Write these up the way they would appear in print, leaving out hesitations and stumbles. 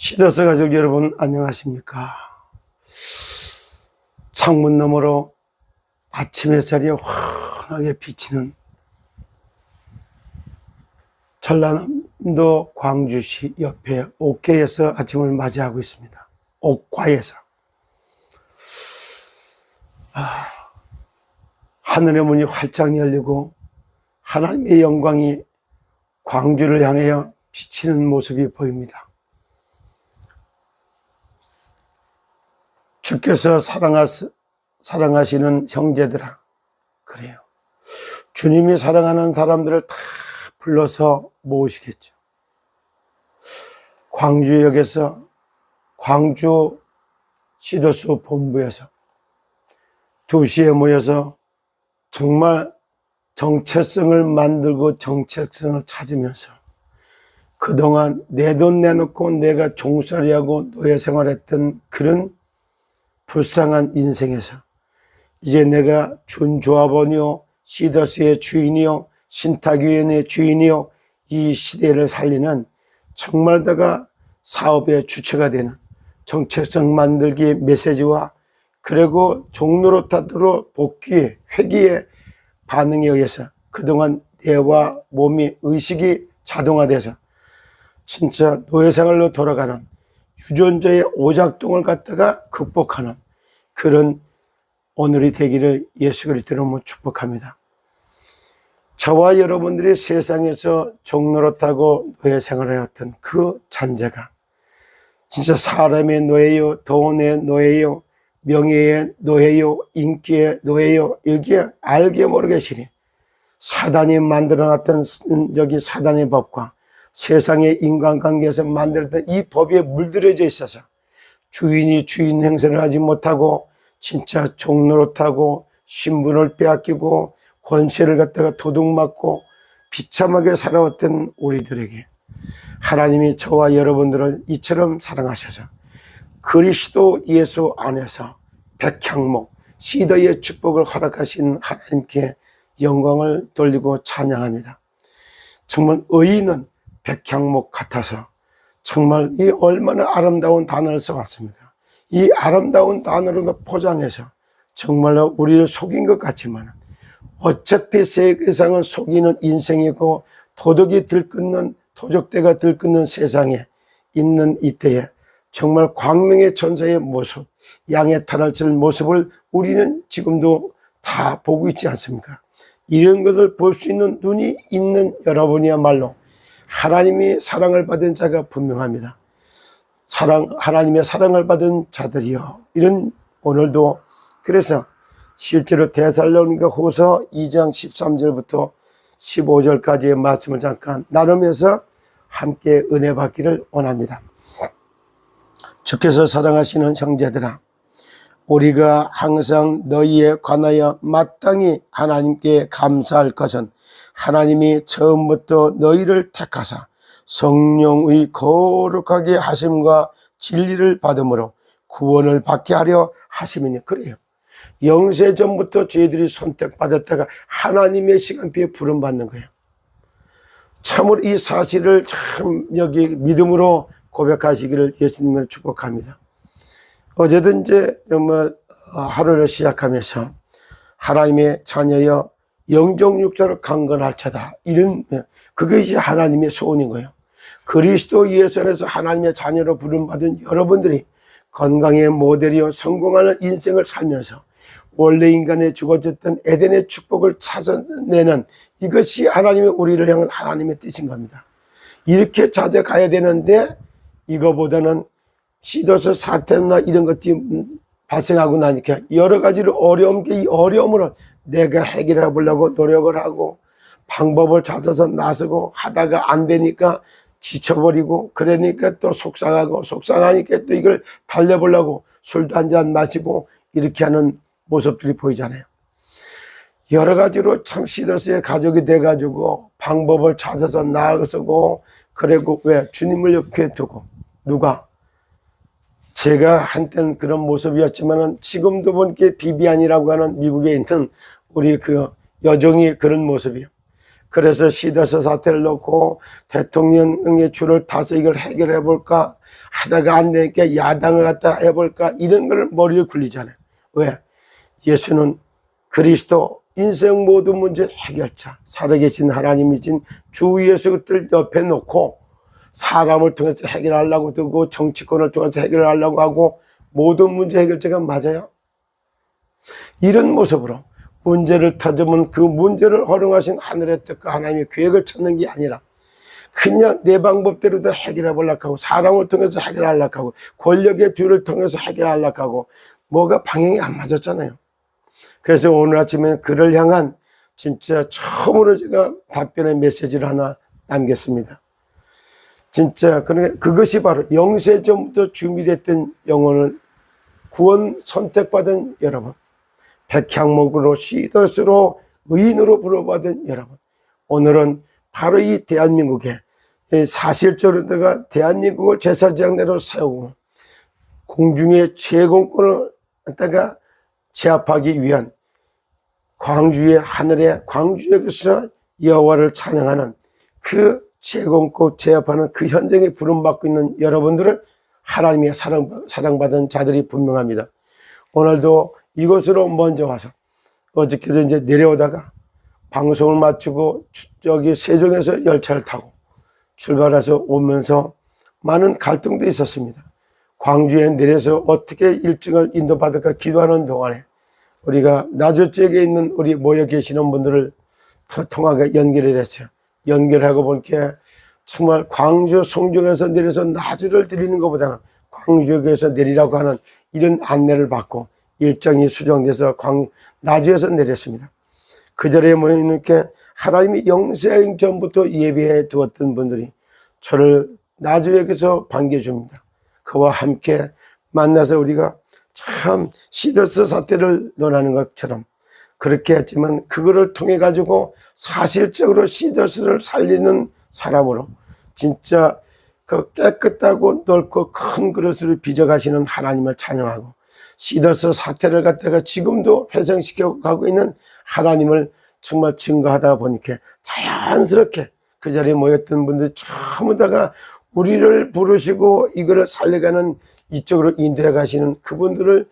시더스 가족 여러분 안녕하십니까? 창문 너머로 아침 햇살이 환하게 비치는 전라남도 광주시 옆에 옥계에서 아침을 맞이하고 있습니다. 옥과에서 하늘의 문이 활짝 열리고 하나님의 영광이 광주를 향하여 비치는 모습이 보입니다. 주께서 사랑하시는 형제들아, 그래요. 주님이 사랑하는 사람들을 다 불러서 모으시겠죠. 광주역에서 광주 시더스 본부에서 2시에 모여서 정말 정체성을 만들고 정체성을 찾으면서 그동안 내 돈 내놓고 내가 종살이하고 노예 생활했던 그런 불쌍한 인생에서 이제 내가 준조합원이요, 시더스의 주인이요, 신탁위원회의 주인이요, 이 시대를 살리는 정말 내가 사업의 주체가 되는 정체성 만들기의 메시지와 그리고 종로로타도로 복귀의 회귀의 반응에 의해서 그동안 뇌와 몸이 의식이 자동화돼서 진짜 노예생활로 돌아가는 유전자의 오작동을 갖다가 극복하는 그런 오늘이 되기를 예수 그리스도로 축복합니다. 저와 여러분들이 세상에서 종노릇하고 노예 생활해왔던 그 잔재가 진짜 사람의 노예요, 돈의 노예요, 명예의 노예요, 인기의 노예요, 여기에 알게 모르게 실이 사단이 만들어놨던 여기 사단의 법과 세상의 인간관계에서 만들었던 이 법에 물들여져 있어서 주인이 주인 행세를 하지 못하고 진짜 종노릇하고 신분을 빼앗기고 권세를 갖다가 도둑맞고 비참하게 살아왔던 우리들에게 하나님이 저와 여러분들을 이처럼 사랑하셔서 그리스도 예수 안에서 백향목 시더의 축복을 허락하신 하나님께 영광을 돌리고 찬양합니다. 정말 의인은 백향목 같아서 정말 이 얼마나 아름다운 단어를 써왔습니까? 이 아름다운 단어로 포장해서 정말로 우리를 속인 것 같지만 어차피 세상은 속이는 인생이고 도덕이 들끓는 도적대가 들끓는 세상에 있는 이때에 정말 광명의 천사의 모습, 양의 탈을 칠 모습을 우리는 지금도 다 보고 있지 않습니까? 이런 것을 볼 수 있는 눈이 있는 여러분이야말로 하나님이 사랑을 받은 자가 분명합니다. 하나님의 사랑을 받은 자들이요. 이런 오늘도 그래서 실제로 데살로니가 후서 2장 13절부터 15절까지의 말씀을 잠깐 나누면서 함께 은혜 받기를 원합니다. 주께서 사랑하시는 형제들아, 우리가 항상 너희에 관하여 마땅히 하나님께 감사할 것은 하나님이 처음부터 너희를 택하사 성령의 거룩하게 하심과 진리를 받음으로 구원을 받게 하려 하심이니. 그래요. 영세전부터 저희들이 선택받았다가 하나님의 시간표에 부름받는 거예요. 참으로 이 사실을 참 여기 믿음으로 고백하시기를 예수님을 축복합니다. 어제도 이제 정말 하루를 시작하면서 하나님의 자녀여 영정육체로 강건할지어다, 이런 그것이 하나님의 소원인 거예요. 그리스도 예수 안에서 하나님의 자녀로 부름받은 여러분들이 건강의 모델이요 성공하는 인생을 살면서 원래 인간에 주어졌던 에덴의 축복을 찾아내는 이것이 하나님의 우리를 향한 하나님의 뜻인 겁니다. 이렇게 찾아가야 되는데 이거보다는 시더스 사태나 이런 것들이 발생하고 나니까 여러 가지로 어려운 게 이 어려움을 내가 해결해 보려고 노력을 하고 방법을 찾아서 나서고 하다가 안 되니까 지쳐버리고 그러니까 또 속상하니까 또 이걸 달래보려고 술도 한잔 마시고 이렇게 하는 모습들이 보이잖아요. 여러 가지로 참 시더스의 가족이 돼가지고 방법을 찾아서 나아가고 그리고 왜 주님을 옆에 두고 누가 제가 한때는 그런 모습이었지만은 지금도 보니까 비비안이라고 하는 미국에 있는 우리 그 여종이 그런 모습이에요. 그래서 시더스 사태를 놓고 대통령의 줄을 타서 이걸 해결해 볼까 하다가 안 되니까 야당을 갖다 해볼까 이런 걸 머리를 굴리잖아요. 왜? 예수는 그리스도 인생 모든 문제 해결자, 살아계신 하나님이신 주 예수 그리스도를 옆에 놓고 사람을 통해서 해결하려고 들고 정치권을 통해서 해결하려고 하고 모든 문제 해결자가 맞아요? 이런 모습으로 문제를 터주면 그 문제를 허용하신 하늘의 뜻과 하나님의 계획을 찾는 게 아니라 그냥 내 방법대로 다 해결해 보려고 하고 사람을 통해서 해결하려고 하고 권력의 뒤를 통해서 해결하려고 하고 뭐가 방향이 안 맞았잖아요. 그래서 오늘 아침에 그를 향한 진짜 처음으로 제가 답변의 메시지를 하나 남겼습니다. 진짜 그것이 바로 영세전부터 준비됐던 영혼을 구원 선택받은 여러분, 백향목으로 시더스로 의인으로 부름받은 여러분, 오늘은 바로 이 대한민국에 사실적으로 대한민국을 제사장대로 세우고 공중의 제공권을 갖다가 제압하기 위한 광주의 하늘의 광주역에서 여호와를 찬양하는 그 제공권 제압하는 그 현장에 부름받고 있는 여러분들을 하나님의 사랑받은 자들이 분명합니다. 오늘도 이곳으로 먼저 와서 어저께도 이제 내려오다가 방송을 마치고 여기 세종에서 열차를 타고 출발해서 오면서 많은 갈등도 있었습니다. 광주에 내려서 어떻게 일정을 인도받을까 기도하는 동안에 우리가 나주 지역에 있는 우리 모여 계시는 분들을 통화가 연결이 됐어요. 연결하고 보니까 정말 광주 송정에서 내려서 나주를 드리는 것보다는 광주역에서 내리라고 하는 이런 안내를 받고 일정이 수정돼서 나주에서 내렸습니다. 그 자리에 모여있는 게 하나님이 영생 전부터 예배해 두었던 분들이 저를 나주역에서 반겨줍니다. 그와 함께 만나서 우리가 참 시더스 사태를 논하는 것처럼 그렇게 했지만 그거를 통해 가지고 사실적으로 시더스를 살리는 사람으로 진짜 그 깨끗하고 넓고 큰 그릇으로 빚어가시는 하나님을 찬양하고 시더스 사태를 갖다가 지금도 회생시켜 가고 있는 하나님을 정말 증거하다 보니까 자연스럽게 그 자리에 모였던 분들이 전부 다가 우리를 부르시고 이거를 살려가는 이쪽으로 인도해 가시는 그분들을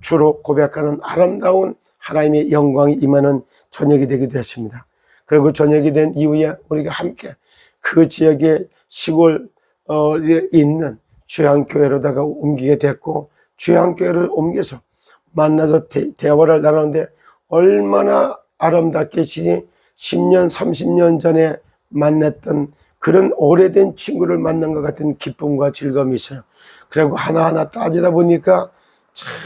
주로 고백하는 아름다운 하나님의 영광이 임하는 저녁이 되기도 했습니다. 그리고 저녁이 된 이후에 우리가 함께 그 지역의 시골에 있는 주양교회로다가 옮기게 됐고 주양교회를 옮겨서 만나서 대화를 나누는데 얼마나 아름답게 10년 30년 전에 만났던 그런 오래된 친구를 만난 것 같은 기쁨과 즐거움이 있어요. 그리고 하나하나 따지다 보니까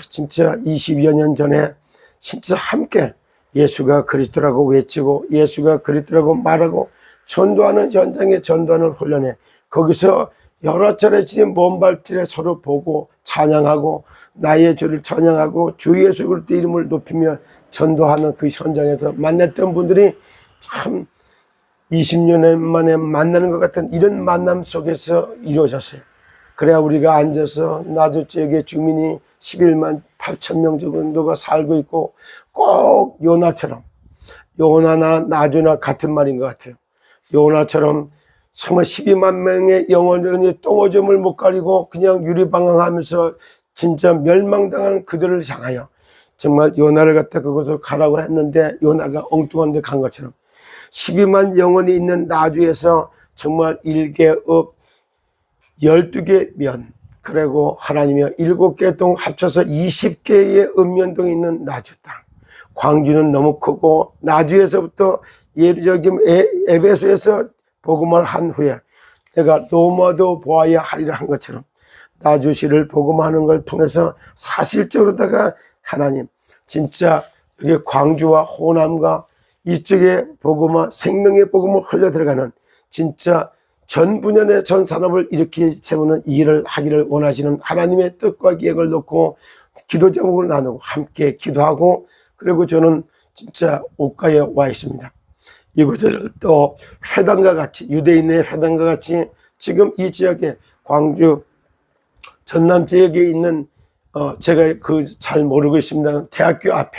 진짜 20여 년 전에 진짜 함께 예수가 그리스도라고 외치고 예수가 그리스도라고 말하고 전도하는 현장에 전도하는 훈련에 거기서 여러 차례 지금 먼발길에 서로 보고 찬양하고 나의 주를 찬양하고 주 예수 그리스도 이름을 높이며 전도하는 그 현장에서 만났던 분들이 참 20년 만에 만나는 것 같은 이런 만남 속에서 이루어졌어요. 그래야 우리가 앉아서 나주 지역의 주민이 11만 8천 명 정도가 살고 있고 꼭 요나처럼 요나나 나주나 같은 말인 것 같아요. 요나처럼 정말 12만 명의 영혼이 똥오줌을 못 가리고 그냥 유리방황하면서 진짜 멸망당한 그들을 향하여 정말 요나를 갖다 그곳으로 가라고 했는데 요나가 엉뚱한 데 간 것처럼 12만 영혼이 있는 나주에서 정말 1개업 12개 면 그리고 하나님의 7개 동 합쳐서 20개의 읍면동이 있는 나주 땅. 광주는 너무 크고 나주에서부터 에베소에서 복음을 한 후에 내가 로마도 보아야 하리라 한 것처럼 나주시를 복음하는 걸 통해서 사실적으로다가 하나님 진짜 여기 광주와 호남과 이쪽에 복음과 생명의 복음을 흘려 들어가는 진짜 전 분야의 전 산업을 이렇게 세우는 일을 하기를 원하시는 하나님의 뜻과 계획을 놓고 기도 제목을 나누고 함께 기도하고 그리고 저는 진짜 옷가에 와 있습니다. 이곳을 또 회당과 같이 유대인의 회당과 같이 지금 이 지역에 광주 전남 지역에 있는 제가 그 잘 모르고 있습니다. 대학교 앞에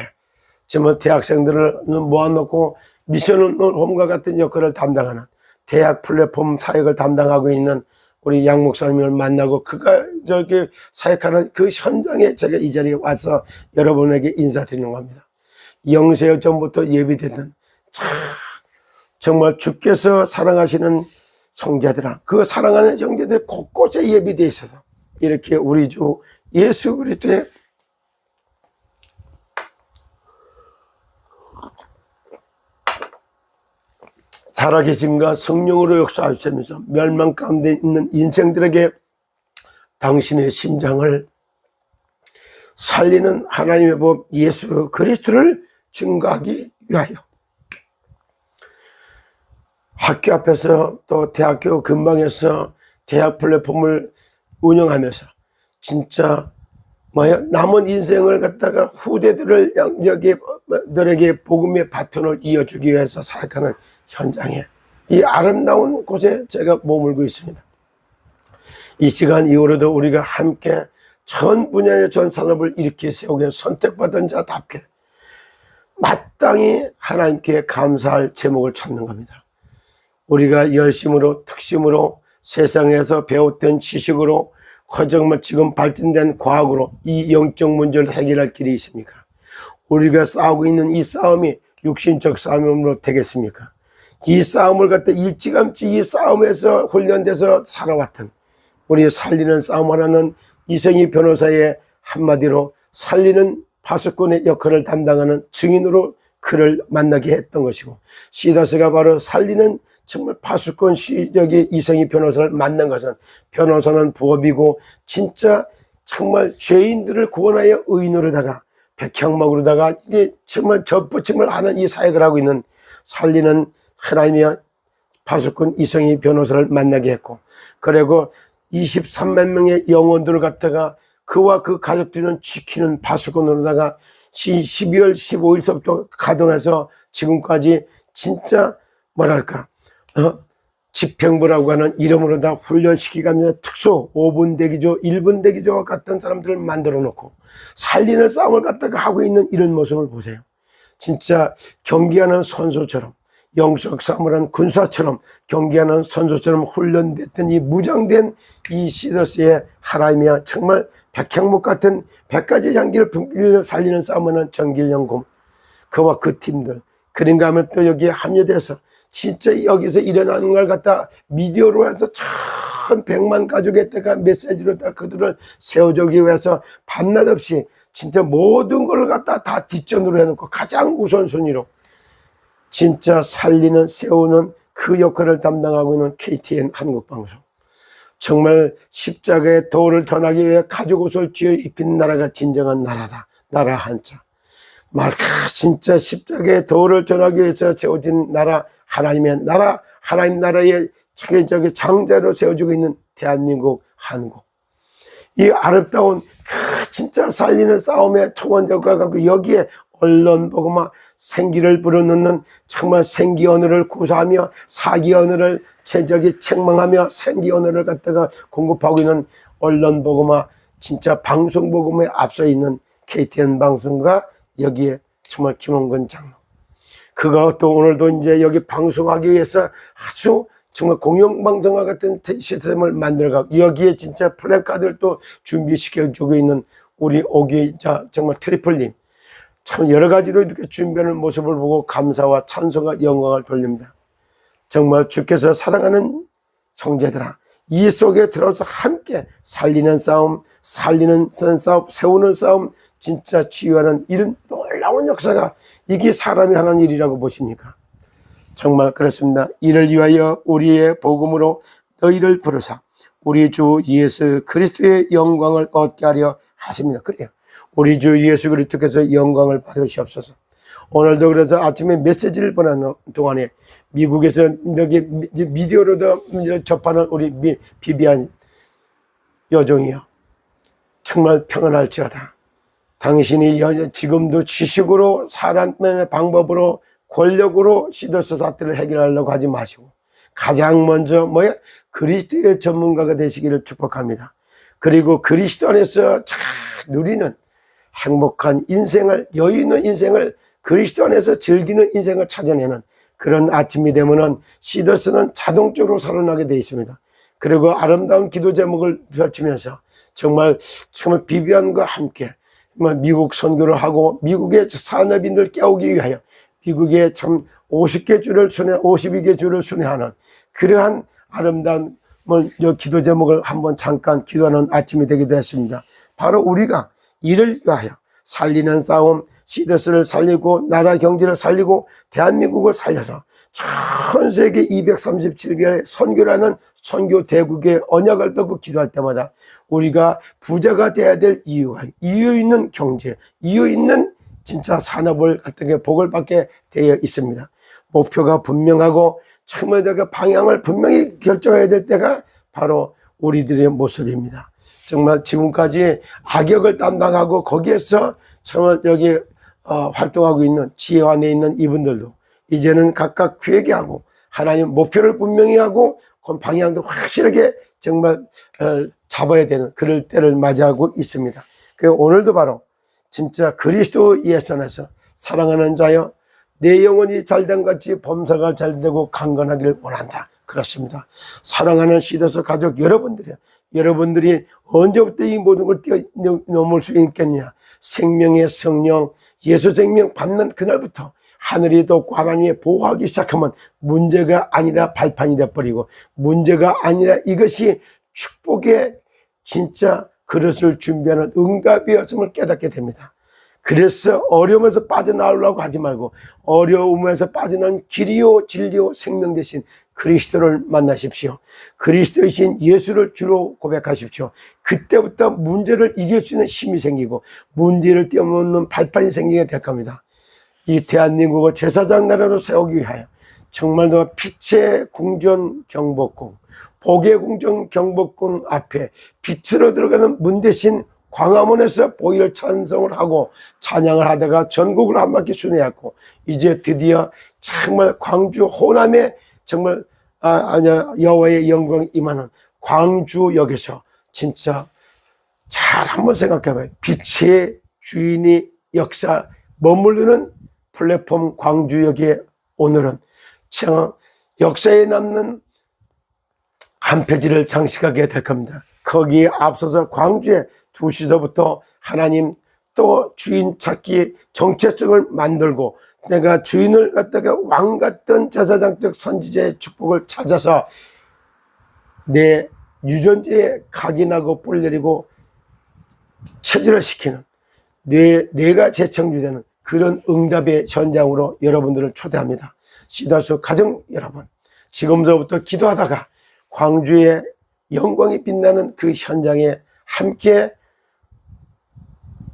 정말 대학생들을 모아놓고 미션홈과 같은 역할을 담당하는 대학 플랫폼 사역을 담당하고 있는 우리 양 목사님을 만나고 그가 저기 사역하는 그 현장에 제가 이 자리에 와서 여러분에게 인사드리는 겁니다. 영세 전부터 예비되는 정말 주께서 사랑하시는 형제들아, 그 사랑하는 형제들 곳곳에 예비되어 있어서 이렇게 우리 주 예수 그리스도의 살아계심과 성령으로 역사하시면서 멸망 가운데 있는 인생들에게 당신의 심장을 살리는 하나님의 법 예수 그리스도를 증거하기 위하여 학교 앞에서 또 대학교 근방에서 대학 플랫폼을 운영하면서 진짜 남은 인생을 갖다가 후대들을 여기들에게 복음의 바톤을 이어주기 위해서 사역하는 현장에 이 아름다운 곳에 제가 머물고 있습니다. 이 시간 이후로도 우리가 함께 전 분야의 전 산업을 일으켜 세우게 선택받은 자답게 마땅히 하나님께 감사할 제목을 찾는 겁니다. 우리가 열심으로 특심으로 세상에서 배웠던 지식으로 정말 지금 발전된 과학으로 이 영적 문제를 해결할 길이 있습니까? 우리가 싸우고 있는 이 싸움이 육신적 싸움으로 되겠습니까? 이 싸움을 갖다 일찌감치 이 싸움에서 훈련돼서 살아왔던 우리 살리는 싸움을 하는 이성희 변호사의 한마디로 살리는 파수꾼의 역할을 담당하는 증인으로 그를 만나게 했던 것이고, 시다스가 바로 살리는 정말 파수꾼 이성희 변호사를 만난 것은 변호사는 부업이고 진짜 정말 죄인들을 구원하여 의인으로다가 백향목으로다가 이게 정말 접붙임을 하는 이 사역을 하고 있는 살리는 하나님의 파수꾼 이성희 변호사를 만나게 했고, 그리고 23만 명의 영혼들을 갖다가 그와 그 가족들은 지키는 파수꾼으로다가 12월 15일서부터 가동해서 지금까지 진짜 집행부라고 하는 이름으로다 훈련시키가면서 특수 5분 대기조, 1분 대기조 같은 사람들을 만들어 놓고 살리는 싸움을 갖다가 하고 있는 이런 모습을 보세요. 진짜 경기하는 선수처럼, 영적 싸움을 하는 군사처럼 경기하는 선수처럼 훈련됐던 이 무장된 이 시더스의 하나님이야 정말 백향목 같은 100가지 향기를 분필로 살리는 싸움을 하는 정길영곰, 그와 그 팀들, 그런가 하면 또 여기에 합류돼서 진짜 여기서 일어나는 걸 갖다 미디어로 해서 참 100만 가족의 때가 메시지로 다 그들을 세워주기 위해서 밤낮 없이 진짜 모든 걸 갖다 다 뒷전으로 해놓고 가장 우선순위로 진짜 살리는, 세우는 그 역할을 담당하고 있는 KTN 한국방송. 정말 십자가의 도를 전하기 위해 가죽 옷을 쥐어 입힌 나라가 진정한 나라다. 나라 한자. 진짜 십자가의 도를 전하기 위해서 세워진 나라, 하나님의 나라, 하나님 나라의 체계적인 장자로 세워지고 있는 대한민국, 한국. 이 아름다운 진짜 살리는 싸움의 투원적과 갖고 여기에 언론 보고만 생기를 불어넣는 정말 생기 언어를 구사하며 사기 언어를 책망하며 생기 언어를 갖다가 공급하고 있는 언론 보고만 진짜 방송 보고에 앞서 있는 KTN 방송과 여기에 정말 김원근 장로, 그가 또 오늘도 이제 여기 방송하기 위해서 아주 정말 공영방송과 같은 시스템을 만들어가고 여기에 진짜 플래카드를 또 준비시켜주고 있는 우리 오기자 정말 트리플님, 참 여러 가지로 이렇게 준비하는 모습을 보고 감사와 찬송과 영광을 돌립니다. 정말 주께서 사랑하는 형제들아, 이 속에 들어서 함께 살리는 싸움, 세우는 싸움, 진짜 치유하는 이런 놀라운 역사가 이게 사람이 하는 일이라고 보십니까? 정말 그렇습니다. 이를 위하여 우리의 복음으로 너희를 부르사 우리 주 예수 그리스도의 영광을 얻게 하려 하십니다. 그래요. 우리 주 예수 그리스도께서 영광을 받으시옵소서. 오늘도 그래서 아침에 메시지를 보내는 동안에 미국에서 여기 미디어로도 접하는 우리 비비안 여종이요, 정말 평안할지어다. 당신이 지금도 지식으로 사람의 방법으로 권력으로 시더스 사태를 해결하려고 하지 마시고 가장 먼저 그리스도의 전문가가 되시기를 축복합니다. 그리고 그리스도 안에서 잘 누리는 행복한 인생을, 여유 있는 인생을, 그리스도 안에서 즐기는 인생을 찾아내는 그런 아침이 되면은 시더스는 자동적으로 살아나게 되어 있습니다. 그리고 아름다운 기도 제목을 펼치면서 정말 비비안과 함께 미국 선교를 하고 미국의 산업인들 깨우기 위하여 미국의 참 52개 주를 순회하는 그러한 아름다운 기도 제목을 한번 잠깐 기도하는 아침이 되기도 했습니다. 바로 우리가 이를 위하여 살리는 싸움, 시더스를 살리고 나라 경제를 살리고 대한민국을 살려서 전 세계 237개의 선교라는 선교 대국의 언약을 듣고 기도할 때마다 우리가 부자가 돼야 될 이유가 이유 있는 경제, 이유 있는 진짜 산업을 갖다 복을 받게 되어 있습니다. 목표가 분명하고 정말 내가 방향을 분명히 결정해야 될 때가 바로 우리들의 모습입니다. 정말 지금까지 악역을 담당하고 거기에서 정말 여기 활동하고 있는 지혜 안에 있는 이분들도 이제는 각각 회개하고 하나님 목표를 분명히 하고 그 방향도 확실하게 정말 잡아야 되는 그럴 때를 맞이하고 있습니다. 그래서 오늘도 바로 진짜 그리스도 예수 안에서 사랑하는 자여 내 영혼이 잘된 같이 범사가 잘되고 강건하기를 원한다. 그렇습니다. 사랑하는 시더스 가족 여러분들이 언제부터 이 모든 걸 뛰어넘을 수 있겠냐. 생명의 성령 예수 생명 받는 그날부터 하늘이 돋고 하나님이 보호하기 시작하면 문제가 아니라 발판이 되어버리고 문제가 아니라 이것이 축복의 진짜 그릇을 준비하는 응답이었음을 깨닫게 됩니다. 그래서 어려움에서 빠져나오려고 하지 말고 어려움에서 빠져나온 길이요 진리요 생명 되신 그리스도를 만나십시오. 그리스도이신 예수를 주로 고백하십시오. 그때부터 문제를 이길 수 있는 힘이 생기고 문제를 뛰어넘는 발판이 생기게 될 겁니다. 이 대한민국을 제사장 나라로 세우기 위하여 정말로 빛의 궁전 경복궁, 복의 궁전 경복궁 앞에 빛으로 들어가는 문 대신 광화문에서 보혈 찬송을 하고 찬양을 하다가 전국을 한 바퀴 순회했고 이제 드디어 정말 광주 호남에 정말 여호와의 영광이 임하는 광주역에서 진짜 잘 한번 생각해봐요. 빛의 주인이 역사 머무르는 플랫폼 광주역에 오늘은 참 역사에 남는 한 페이지를 장식하게 될 겁니다. 거기에 앞서서 광주에 2시서부터 하나님 또 주인 찾기 정체성을 만들고 내가 주인을 갖다가 왕 같던 제사장적 선지자의 축복을 찾아서 내 유전자에 각인하고 뿔 내리고 체질화시키는 뇌가 재창조되는 그런 응답의 현장으로 여러분들을 초대합니다. 시더스 가정 여러분, 지금서부터 기도하다가 광주의 영광이 빛나는 그 현장에 함께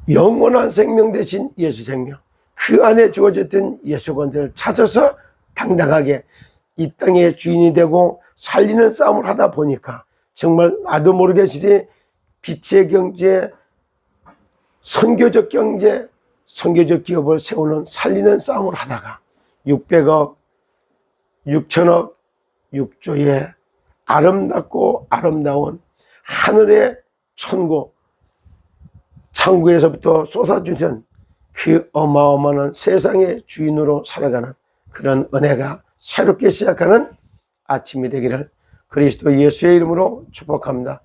영원한 생명 되신 예수 생명, 그 안에 주어졌던 예수 권세를 찾아서 당당하게 이 땅의 주인이 되고 살리는 싸움을 하다 보니까 정말 나도 모르겠이 빛의 경제, 선교적 경제, 선교적 기업을 세우는 살리는 싸움을 하다가 600억, 6천억, 6조의 아름답고 아름다운 하늘의 천국, 창구에서부터 쏟아주신 그 어마어마한 세상의 주인으로 살아가는 그런 은혜가 새롭게 시작하는 아침이 되기를 그리스도 예수의 이름으로 축복합니다.